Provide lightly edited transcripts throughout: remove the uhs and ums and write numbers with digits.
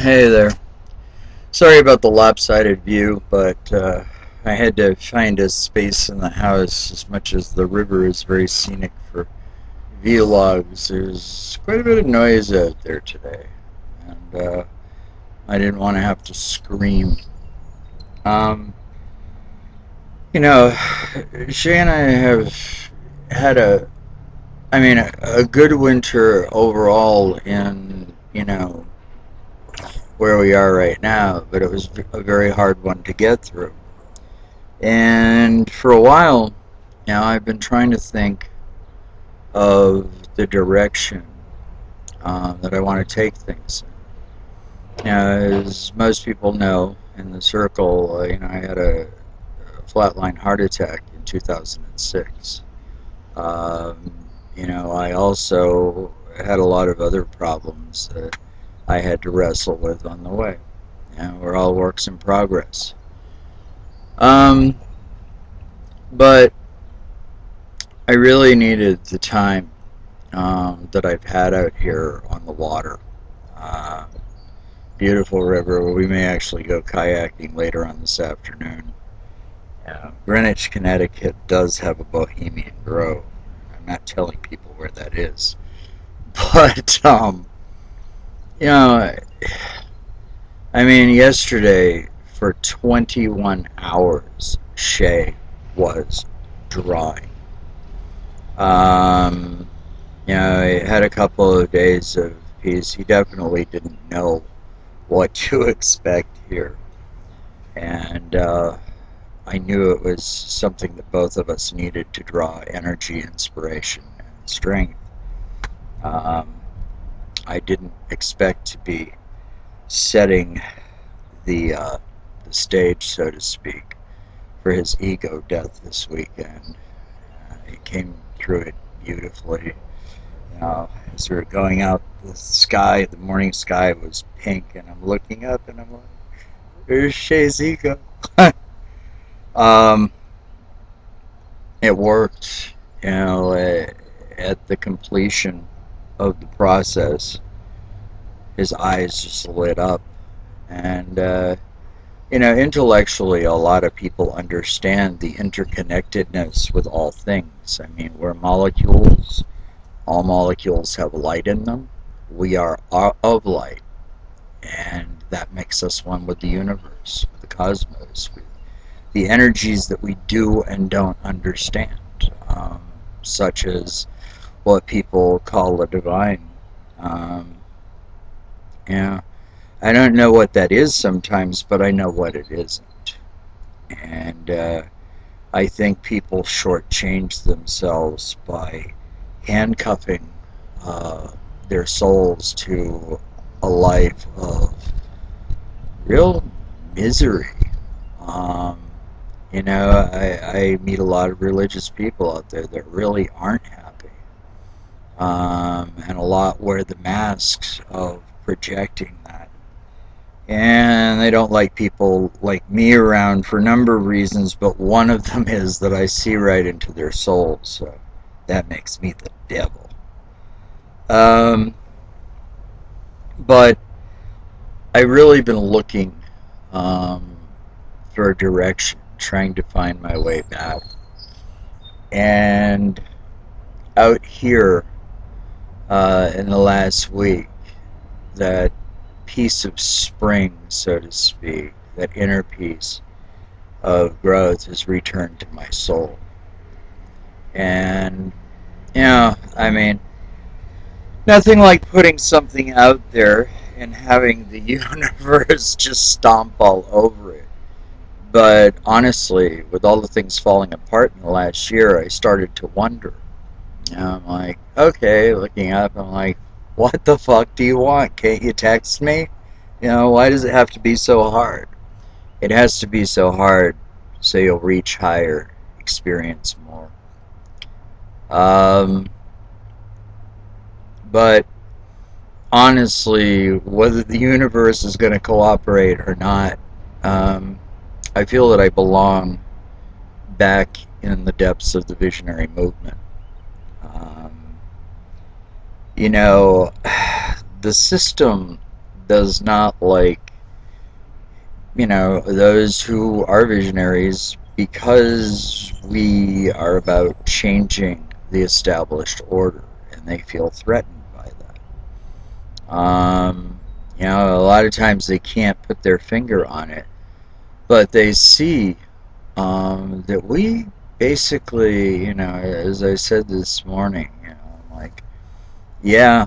Hey there. Sorry about the lopsided view, but I had to find a space in the house as much as the river is very scenic for vlogs. There's quite a bit of noise out there today, and I didn't want to have to scream. Um, you know, Shay and I have had a good winter overall in where we are right now, but it was a very hard one to get through. And for a while now, I've been trying to think of the direction that I want to take things in. As most people know in the circle, I had a flatline heart attack in 2006. I also had a lot of other problems that I had to wrestle with on the way. We're all works in progress. Um, but I really needed the time that I've had out here on the water. Uh, Beautiful river. We may actually go kayaking later on this afternoon. Greenwich, Connecticut does have a Bohemian Grove. I'm not telling people where that is, but you know, yesterday for 21 hours, Shay was dry. Um, he had a couple of days of peace. He definitely didn't know what to expect here. And I knew it was something that both of us needed to draw energy, inspiration, and strength. Um, I didn't expect to be setting the stage, so to speak, for his ego death this weekend. He came through it beautifully. As we were going out, the morning sky was pink, and I'm looking up and I'm like, there's Shay's ego. um, it worked, at the completion of the process, his eyes just lit up. And, intellectually, a lot of people understand the interconnectedness with all things. I mean, we're molecules. All molecules have light in them. We are of light, and that makes us one with the universe, with the cosmos, with the energies that we do and don't understand, such as what people call the divine. Um, yeah, I don't know what that is sometimes, but I know what it isn't. And I think people shortchange themselves by handcuffing uh, their souls to a life of real misery. Um, I meet a lot of religious people out there that really aren't happy, and a lot wear the masks of projecting that. And they don't like people like me around for a number of reasons, but one of them is that I see right into their souls, so that makes me the devil. Um, but I've really been looking um, for a direction, trying to find my way back. And out here in the last week, that piece of spring, so to speak, that inner piece of growth has returned to my soul. And, nothing like putting something out there and having the universe just stomp all over it. But honestly, with all the things falling apart in the last year, I started to wonder. I'm like, okay, looking up, I'm like, what the fuck do you want? Can't you text me? Why does it have to be so hard? It has to be so hard so you'll reach higher, experience more. Um, but honestly, whether the universe is going to cooperate or not, um, I feel that I belong back in the depths of the visionary movement. Um, you know, the system does not like, those who are visionaries because we are about changing the established order and they feel threatened by that. A lot of times they can't put their finger on it, but they see that we basically, as I said this morning, I'm like, yeah,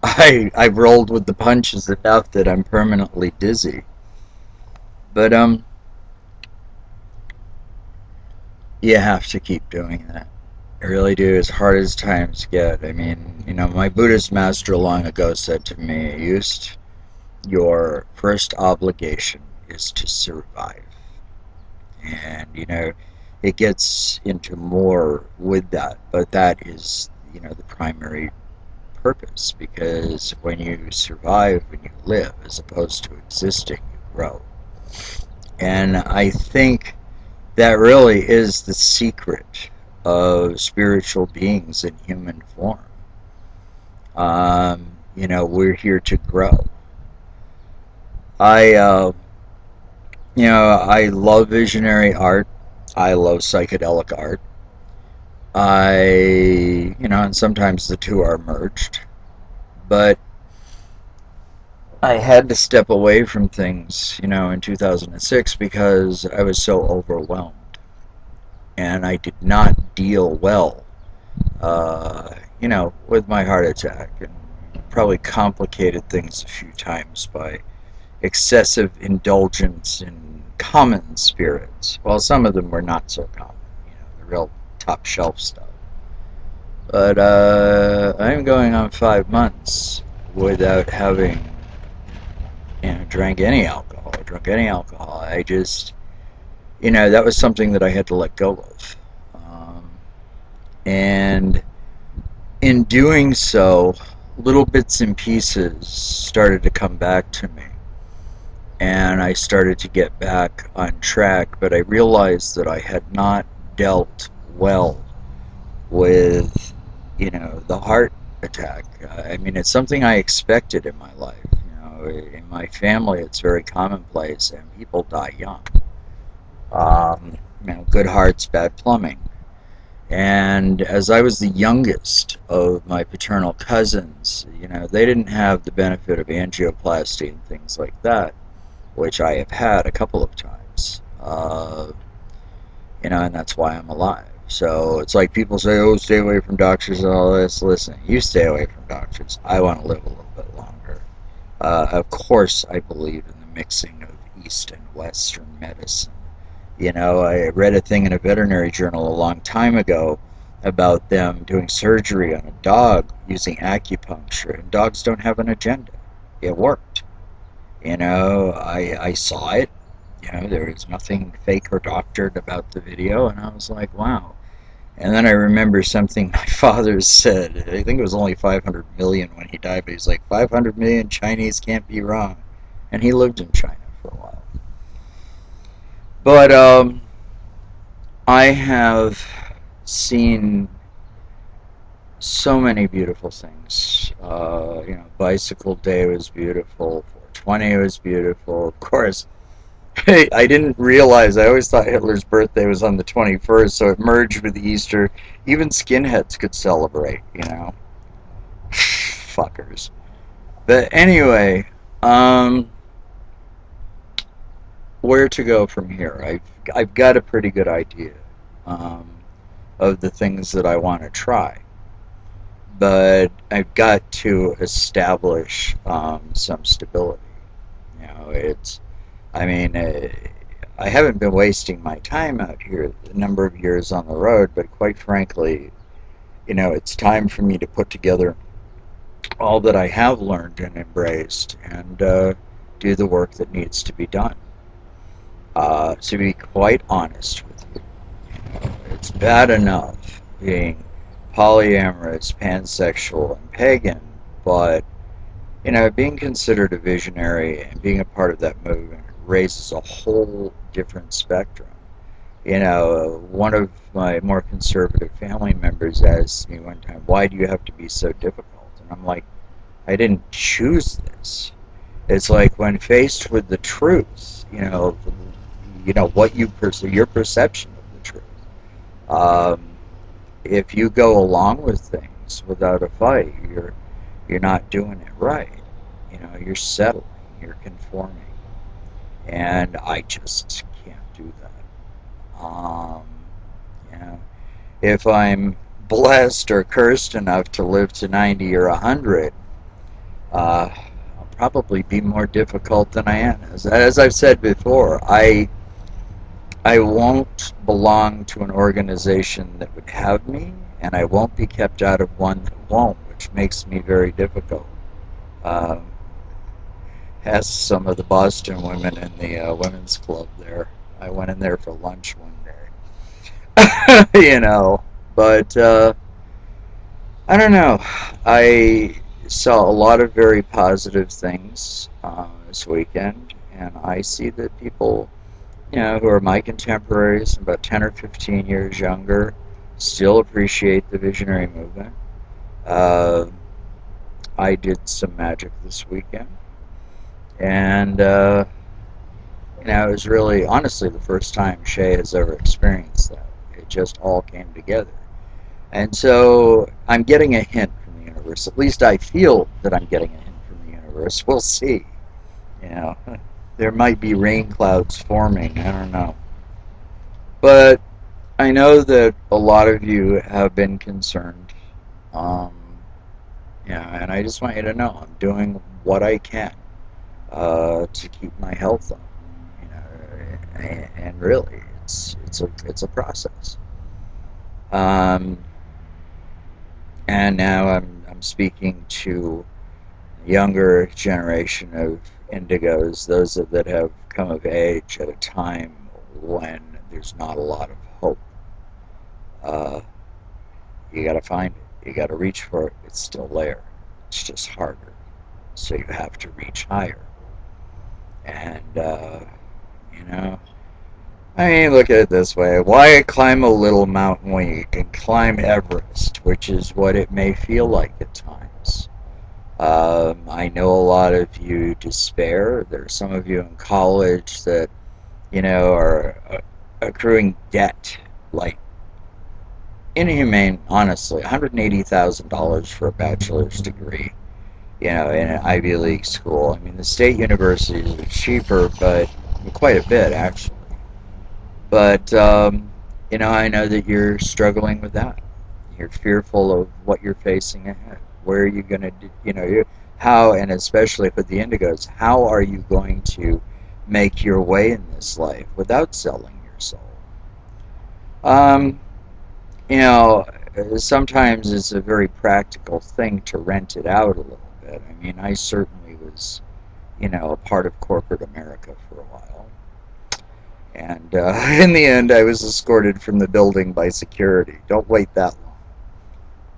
I've rolled with the punches enough that I'm permanently dizzy. But you have to keep doing that. I really do, as hard as times get. I mean, my Buddhist master long ago said to me, Just your first obligation is to survive. And, it gets into more with that, but that is, the primary purpose, because when you survive, when you live, as opposed to existing, you grow. And I think that really is the secret of spiritual beings in human form. We're here to grow. I, I love visionary art. I love psychedelic art. And sometimes the two are merged. But I had to step away from things, in 2006 because I was so overwhelmed. And I did not deal well, with my heart attack, and probably complicated things a few times by excessive indulgence in common spirits. Well, some of them were not so common, the real top shelf stuff. But I'm going on 5 months without having, drank any alcohol, drunk any alcohol. I just, that was something that I had to let go of. And in doing so, little bits and pieces started to come back to me. And I started to get back on track, but I realized that I had not dealt well with, the heart attack. I mean, it's something I expected in my life. In my family, it's very commonplace, and people die young. Good hearts, bad plumbing. And as I was the youngest of my paternal cousins, they didn't have the benefit of angioplasty and things like that, which I have had a couple of times. And that's why I'm alive. So it's like people say, oh, stay away from doctors and all this. Listen, you stay away from doctors. I want to live a little bit longer. Of course, I believe in the mixing of East and Western medicine. I read a thing in a veterinary journal a long time ago about them doing surgery on a dog using acupuncture, and dogs don't have an agenda. It worked. I saw it. There was nothing fake or doctored about the video, and I was like, wow. And then I remember something my father said. I think it was only 500 million when he died, but he's like, 500 million Chinese can't be wrong. And he lived in China for a while. But I have seen so many beautiful things. Bicycle Day was beautiful. 420 was beautiful. Of course, I didn't realize. I always thought Hitler's birthday was on the 21st, so it merged with Easter. Even skinheads could celebrate, Fuckers. But anyway, where to go from here? I've got a pretty good idea um, of the things that I want to try, but I've got to establish some stability. It's, I mean, I haven't been wasting my time out here a number of years on the road, but quite frankly, it's time for me to put together all that I have learned and embraced and do the work that needs to be done. To be quite honest with you, it's bad enough being polyamorous, pansexual, and pagan, but being considered a visionary and being a part of that movement raises a whole different spectrum. One of my more conservative family members asked me one time, why do you have to be so difficult? And I'm like, I didn't choose this. It's like when faced with the truth, what you perceive, your perception of the truth. Um, if you go along with things without a fight, you're not doing it right. You're settling, you're conforming, and I just can't do that. You know, if I'm blessed or cursed enough to live to 90 or 100, I'll probably be more difficult than I am. As I've said before, I won't belong to an organization that would have me, and I won't be kept out of one that won't, which makes me very difficult. Um, Ask some of the Boston women in the women's club there. I went in there for lunch one day, but I don't know. I saw a lot of very positive things this weekend, and I see that people, who are my contemporaries, about 10 or 15 years younger, still appreciate the visionary movement. Uh, I did some magic this weekend, and it was really, honestly, the first time Shay has ever experienced that. It just all came together. And so I'm getting a hint from the universe. At least I feel that I'm getting a hint from the universe. We'll see. You know, there might be rain clouds forming. I don't know. But I know that a lot of you have been concerned. Um, and I just want you to know I'm doing what I can to keep my health up. And really, it's a process. Um, and now I'm speaking to a younger generation of indigos, those that have come of age at a time when there's not a lot of hope. Uh, you got to find it. You got to reach for it. It's still there. It's just harder. So you have to reach higher. And you know, I mean, look at it this way. Why climb a little mountain when you can climb Everest, which is what it may feel like at times? I know a lot of you despair. There are some of you in college that, are accruing debt, like inhumane, honestly, $180,000 for a bachelor's degree, in an Ivy League school. I mean, the state universities are cheaper, but quite a bit, actually. But, I know that you're struggling with that. You're fearful of what you're facing ahead. Where are you going to do, how, and especially with the indigos, how are you going to make your way in this life without selling your soul? Um, you know, Sometimes it's a very practical thing to rent it out a little bit. I mean, I certainly was, a part of corporate America for a while. And in the end, I was escorted from the building by security. Don't wait that long.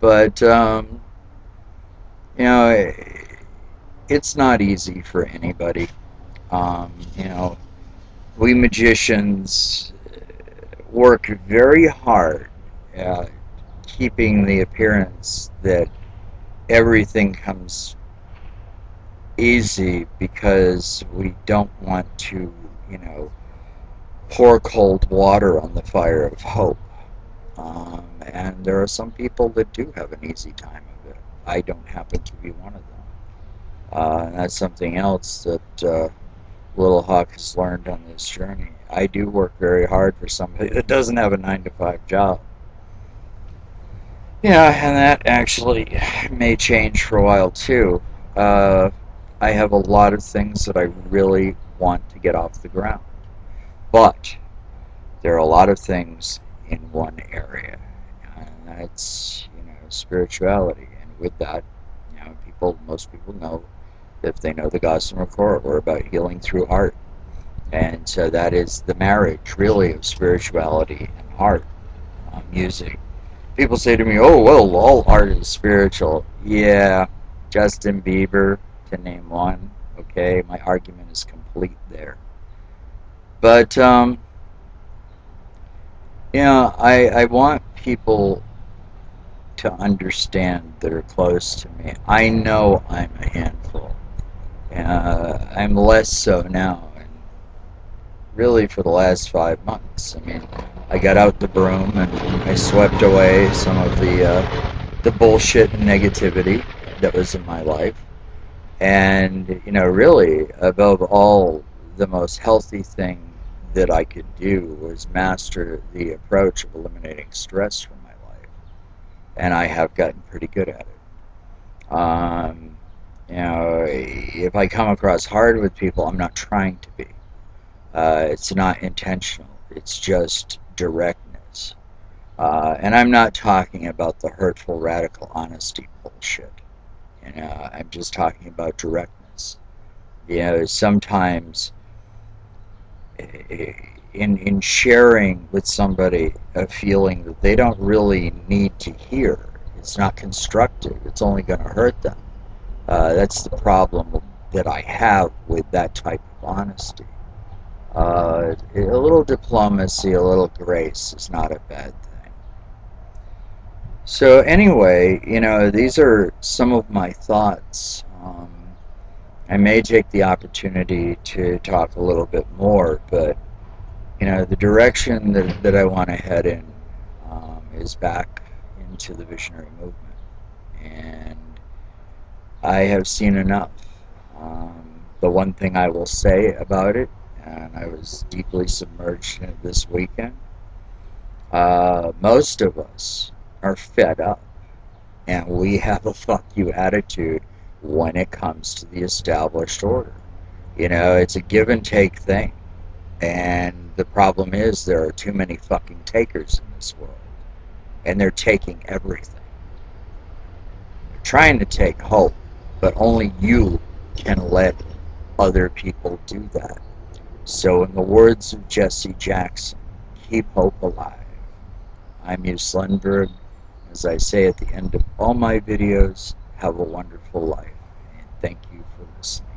But, you know, it's not easy for anybody. Um, you know, we magicians work very hard at keeping the appearance that everything comes easy because we don't want to, pour cold water on the fire of hope. And there are some people that do have an easy time of it. I don't happen to be one of them. And that's something else that Little Hawk has learned on this journey. I do work very hard for somebody that doesn't have a 9-to-5 job. Yeah, and that actually may change for a while too. Uh, I have a lot of things that I really want to get off the ground. But there are a lot of things in one area, and that's, spirituality. And with that, most people know, if they know the Gossamer Core, we're about healing through art. And so that is the marriage, really, of spirituality and art, music. People say to me, oh, well, all art is spiritual. Yeah, Justin Bieber, to name one. Okay, my argument is complete there. But, I want people to understand that are close to me. I know I'm a handful. I'm less so now, and really for the last 5 months. I mean, I got out the broom and I swept away some of the bullshit and negativity that was in my life. And, really, above all, the most healthy thing that I could do was master the approach of eliminating stress from my life. And I have gotten pretty good at it. If I come across hard with people, I'm not trying to be. It's not intentional. It's just directness. And I'm not talking about the hurtful radical honesty bullshit. I'm just talking about directness. Sometimes in sharing with somebody a feeling that they don't really need to hear, it's not constructive. It's only going to hurt them. That's the problem that I have with that type of honesty. A little diplomacy, a little grace is not a bad thing. So anyway, these are some of my thoughts. I may take the opportunity to talk a little bit more, but the direction that I want to head in is back into the visionary movement, and I have seen enough. The one thing I will say about it, and I was deeply submerged in it this weekend, most of us are fed up, and we have a fuck you attitude when it comes to the established order. It's a give and take thing. And the problem is there are too many fucking takers in this world. And they're taking everything. They're trying to take hope, but only you can let other people do that. So in the words of Jesse Jackson, keep hope alive. I'm Hugh Slenberg. As I say at the end of all my videos, have a wonderful life. And thank you for listening.